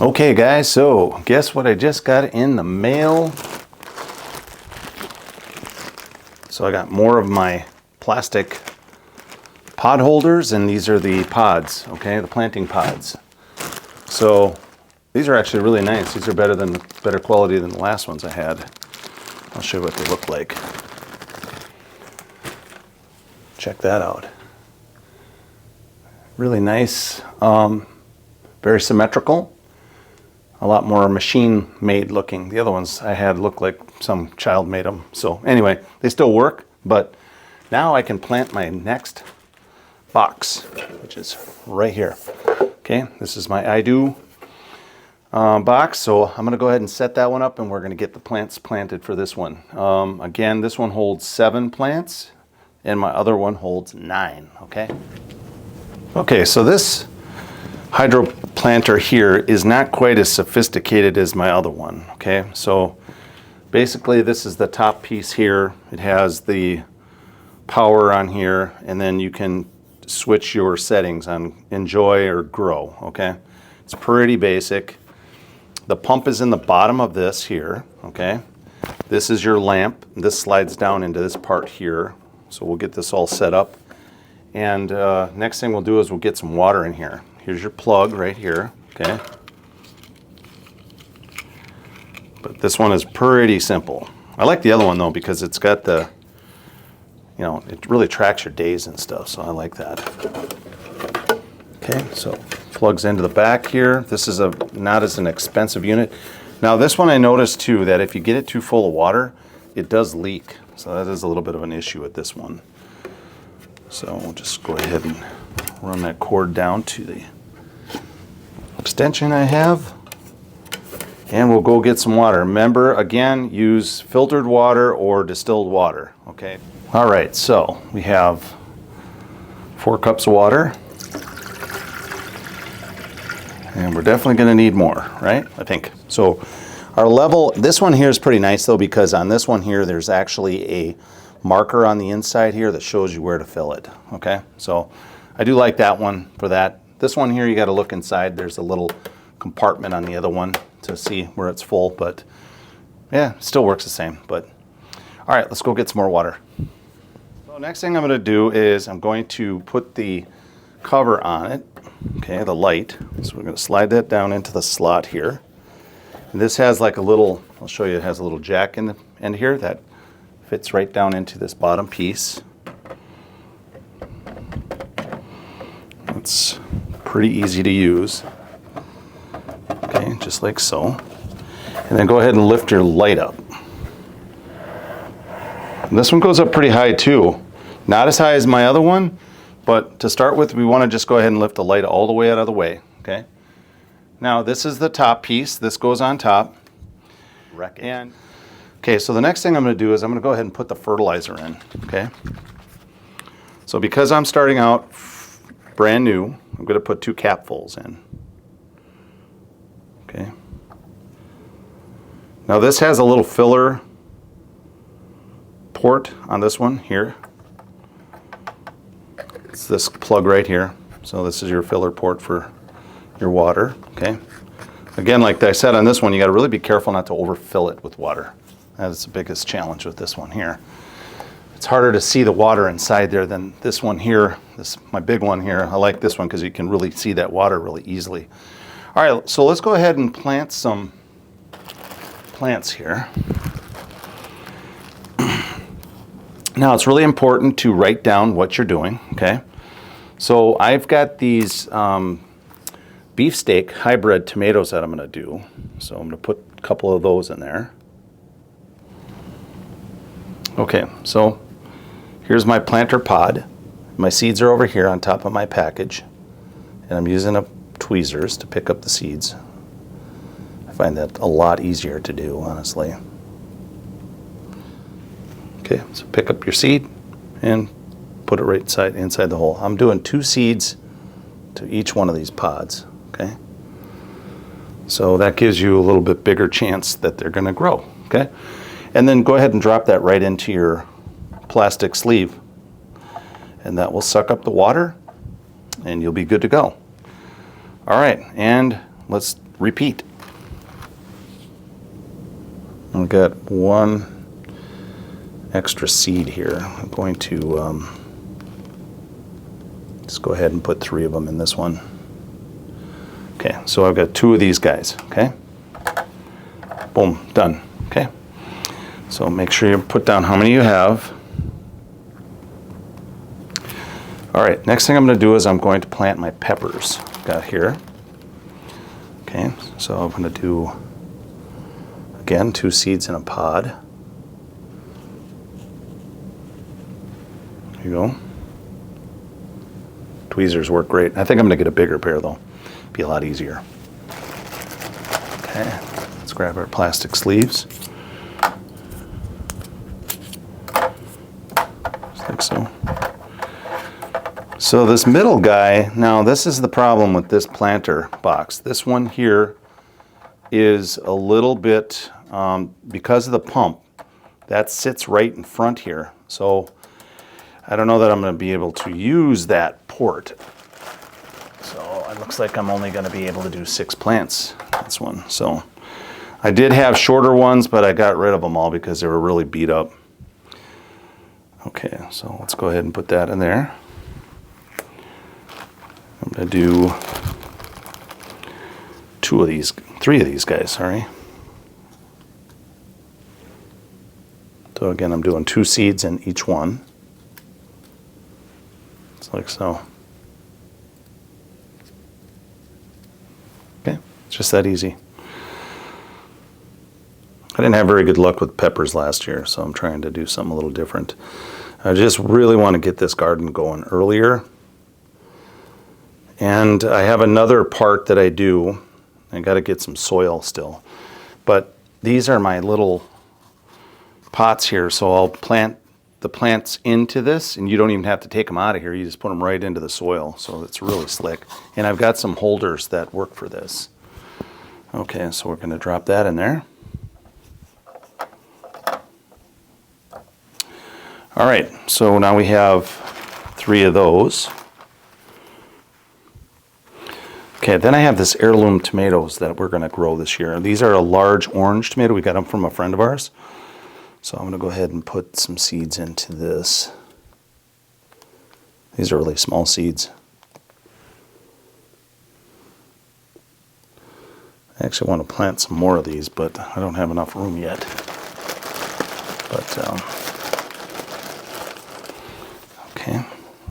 Okay guys, so guess what I just got in the mail? So I got more of my plastic pod holders, and these are the pods, okay, the planting pods. So these are actually really nice. These are better quality than the last ones I had. I'll show you what they look like. Check that out. Really nice, very symmetrical. A lot more machine-made looking. The other ones I had looked like some child made them. So anyway, they still work, but now I can plant my next box, which is right here. Okay, this is my I-Do box, so I'm going to go ahead and set that one up, and we're going to get the plants planted for this one. Again, this one holds 7 plants, and my other one holds 9, okay? Okay, so this hydro planter here is not quite as sophisticated as my other one, okay? So basically this is the top piece here. It has the power on here, and then you can switch your settings on enjoy or grow, okay? It's pretty basic. The pump is in the bottom of this here, okay? This is your lamp. This slides down into this part here. So we'll get this all set up. And next thing we'll do is we'll get some water in here. Here's your plug right here, okay? But this one is pretty simple. I like the other one though because it's got the, you know, it really tracks your days and stuff, so I like that. Okay, so plugs into the back here. This is not as an expensive unit. Now this one I noticed too that if you get it too full of water, it does leak. So that is a little bit of an issue with this one. So we'll just go ahead and run that cord down to the extension I have, and we'll go get some water. Remember, again, use filtered water or distilled water, okay? All right, so we have 4 cups of water, and we're definitely gonna need more, right? I think. So our level, this one here is pretty nice though, because on this one here, there's actually a marker on the inside here that shows you where to fill it, okay? So I do like that one for that. This one here, you got to look inside. There's a little compartment on the other one to see where it's full, but yeah, it still works the same. But all right, let's go get some more water. So next thing I'm going to do is I'm going to put the cover on it, okay, the light. So we're going to slide that down into the slot here. And this has like a little, I'll show you, it has a little jack in the end here that fits right down into this bottom piece. It's pretty easy to use. Okay, just like so. And then go ahead and lift your light up. And this one goes up pretty high too. Not as high as my other one, but to start with, we want to just go ahead and lift the light all the way out of the way, okay? Now this is the top piece. This goes on top. And okay, so the next thing I'm going to do is I'm going to go ahead and put the fertilizer in, okay? So because I'm starting out brand new, I'm going to put 2 capfuls in, okay? Now this has a little filler port on this one here. It's this plug right here. So this is your filler port for your water, okay? Again, like I said on this one, you got to really be careful not to overfill it with water. That's the biggest challenge with this one here. It's harder to see the water inside there than this one here. My big one here. I like this one because you can really see that water really easily. All right, so let's go ahead and plant some plants here. Now it's really important to write down what you're doing, okay? So I've got these beefsteak hybrid tomatoes that I'm going to do. So I'm going to put a couple of those in there. Okay, so here's my planter pod. My seeds are over here on top of my package, and I'm using tweezers to pick up the seeds. I find that a lot easier to do, honestly. Okay, so pick up your seed and put it right inside the hole. I'm doing 2 seeds to each one of these pods, okay? So that gives you a little bit bigger chance that they're gonna grow, okay? And then go ahead and drop that right into your plastic sleeve, and that will suck up the water and you'll be good to go. All right, and let's repeat. I've got one extra seed here. I'm going to just go ahead and put 3 of them in this one. Okay, so I've got 2 of these guys, okay? Boom, done, okay? So make sure you put down how many you have. All right, next thing I'm going to do is I'm going to plant my peppers. Got here. Okay, so I'm going to do, again, 2 seeds in a pod. There you go. Tweezers work great. I think I'm going to get a bigger pair though. Be a lot easier. Okay, let's grab our plastic sleeves. Just like so. So this middle guy, now this is the problem with this planter box. This one here is a little bit, because of the pump, that sits right in front here. So I don't know that I'm going to be able to use that port. So it looks like I'm only going to be able to do 6 plants, this one. So I did have shorter ones, but I got rid of them all because they were really beat up. Okay, so let's go ahead and put that in there. I'm going to do 3 of these guys, sorry. So again, I'm doing 2 seeds in each one. It's like so. Okay, it's just that easy. I didn't have very good luck with peppers last year, so I'm trying to do something a little different. I just really want to get this garden going earlier. And I have another part that I do. I got to get some soil still. But these are my little pots here, so I'll plant the plants into this, and you don't even have to take them out of here. You just put them right into the soil, so it's really slick. And I've got some holders that work for this. Okay, so we're going to drop that in there. All right, so now we have 3 of those. Okay, then I have this heirloom tomatoes that we're going to grow this year. These are a large orange tomato. We got them from a friend of ours. So I'm going to go ahead and put some seeds into this. These are really small seeds. I actually want to plant some more of these, but I don't have enough room yet. But, okay,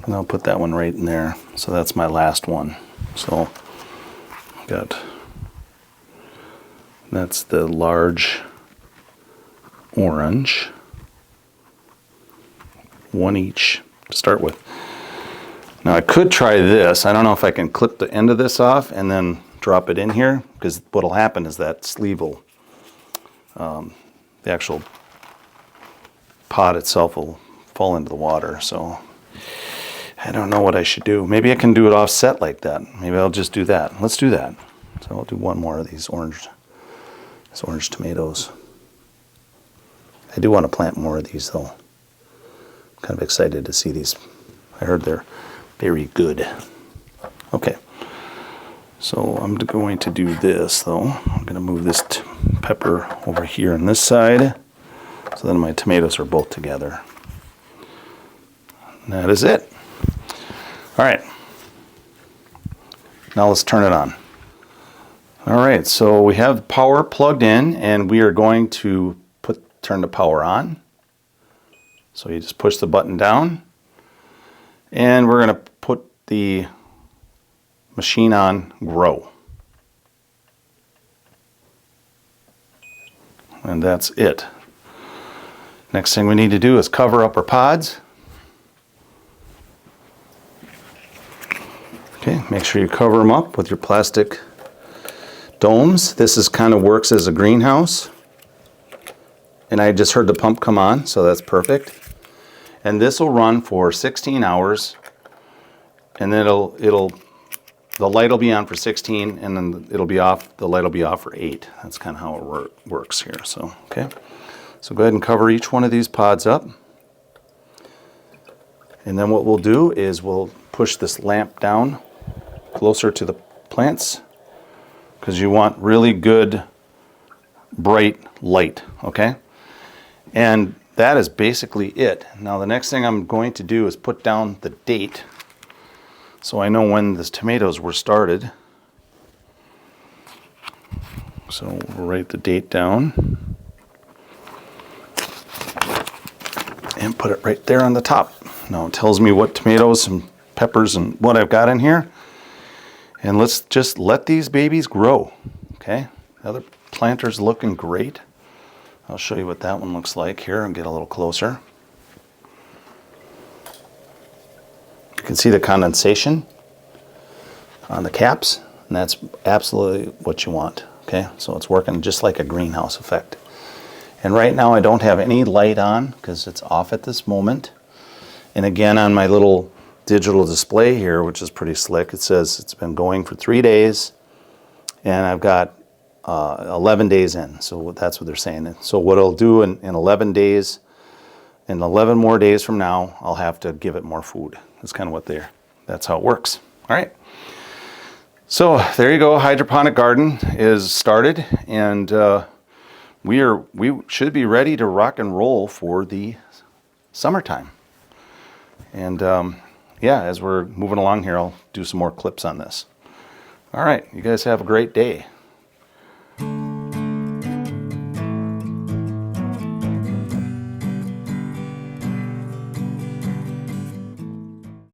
and I'll put that one right in there. So that's my last one. So that's the large orange, 1 each to start with. Now I could try this. I don't know if I can clip the end of this off and then drop it in here, because what will happen is that sleeve will, the actual pot itself will fall into the water. So I don't know what I should do. Maybe I can do it offset like that. Maybe I'll just do that. Let's do that. So I'll do 1 more of these orange tomatoes. I do want to plant more of these though. I'm kind of excited to see these. I heard they're very good. Okay, so I'm going to do this though. I'm going to move this pepper over here on this side, so then my tomatoes are both together. And that is it. All right, now let's turn it on. All right, so we have power plugged in, and we are going to turn the power on. So you just push the button down, and we're going to put the machine on grow. And that's it. Next thing we need to do is cover up our pods. Okay, make sure you cover them up with your plastic domes. This is kind of works as a greenhouse. And I just heard the pump come on, so that's perfect. And this will run for 16 hours, and then the light will be on for 16, and then it'll be off. The light will be off for 8. That's kind of how it works here. So okay, so go ahead and cover each one of these pods up, and then what we'll do is we'll push this lamp down closer to the plants, because you want really good, bright light, okay? And that is basically it. Now the next thing I'm going to do is put down the date so I know when the tomatoes were started. So we'll write the date down and put it right there on the top. Now it tells me what tomatoes and peppers and what I've got in here. And let's just let these babies grow, okay? The other planter's looking great. I'll show you what that one looks like here and get a little closer. You can see the condensation on the caps, and that's absolutely what you want, okay? So it's working just like a greenhouse effect. And right now I don't have any light on because it's off at this moment. And again, on my little digital display here, which is pretty slick, it says it's been going for 3 days, and I've got 11 days in, so that's what they're saying. So what I'll do in 11 days, in 11 more days from now, I'll have to give it more food. That's kind of what that's how it works. All right. So there you go. Hydroponic garden is started, and we should be ready to rock and roll for the summertime. And yeah, as we're moving along here, I'll do some more clips on this. All right. You guys have a great day.